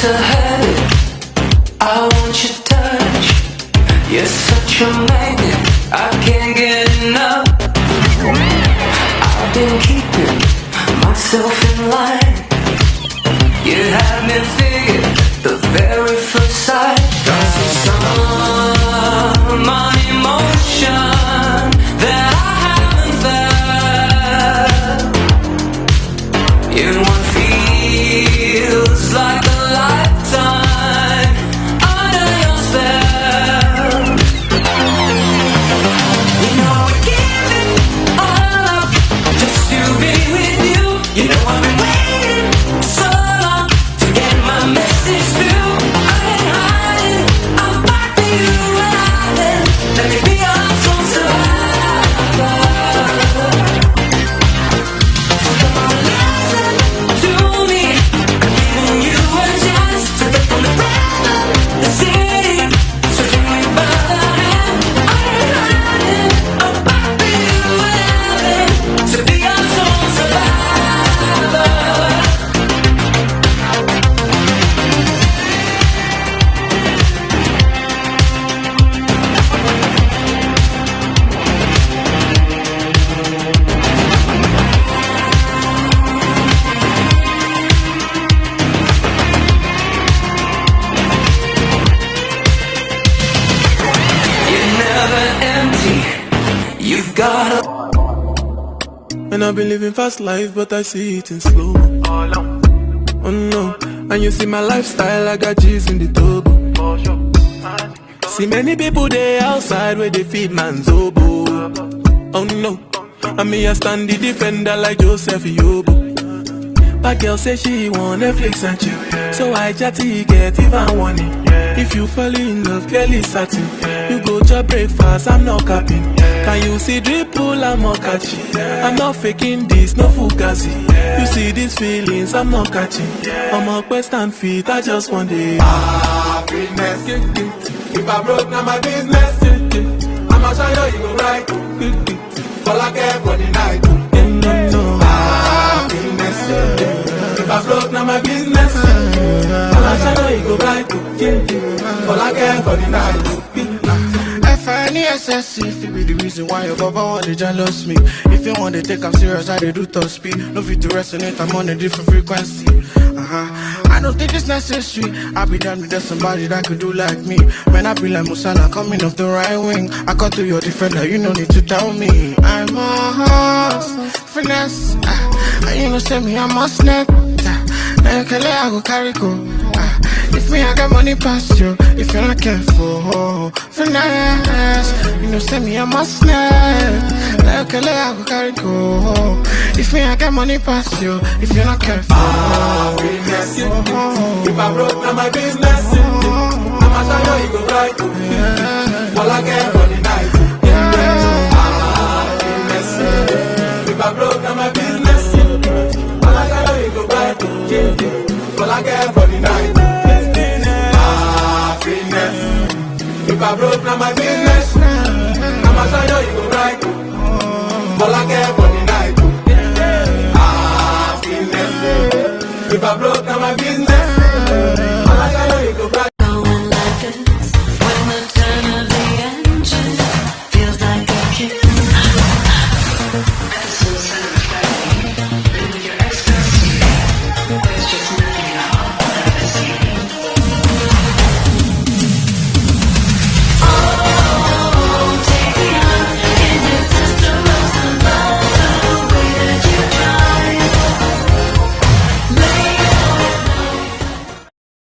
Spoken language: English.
to have it. I want your touch. You're such a magnet, I can't get enough. I've been keeping myself in line. You had me figured the very first sight. Cause it's some emotion that I haven't felt. You want feels like a lifetime under your spell. You know we're giving all up just to be with you. You know I've been waiting so long to get my message through. I ain't hiding. And I've been living fast life, but I see it in slow. Oh no, and you see my lifestyle, I got G's in the turbo. See many people there outside where they feed man's oboe. Oh no, and me I stand the defender like Joseph Yobo. But girl say she want Netflix and chill, so I chatty get even one it. If you fall in love, clearly certain. You go to breakfast, I'm not capping. Can you see dripple, I'm not catching. I'm not faking this, no fugazi. You see these feelings, I'm not catching. I'm a quest and feet, I just want it. Happiness. If I broke, now my business. I'ma show you, you go right. All I care for the night. Happiness. If I broke, now my business. I'ma show you, you go right. All I care for the night. F-I-N-E-S-S-E, if it be the reason why your baba want to jealous me. If you want to take I'm serious, I do top speed. No fit to resonate, I'm on a different frequency. I don't think it's necessary. I be damned if there's somebody that could do like me. Man, I be like Musala coming off the right wing. I cut to your defender, you no need to tell me. I'm a horse, finesse. And you know send me, I'm a snap. Now you can let I go carry go. If me, I got money past you. If you're not careful, finesse. You know, send me a must snap. Like a I go carry go. If me, I got money past you. If you're not careful, Happiness. If I broke, now my business. I'ma show you, you go right. All I care for the night. Happiness. If I broke, now my business. All I care, you go right. All I care for the night. If I broke, now my business. I'ma show you, you go right. All I care for the night. Happiness. If I broke, now my business.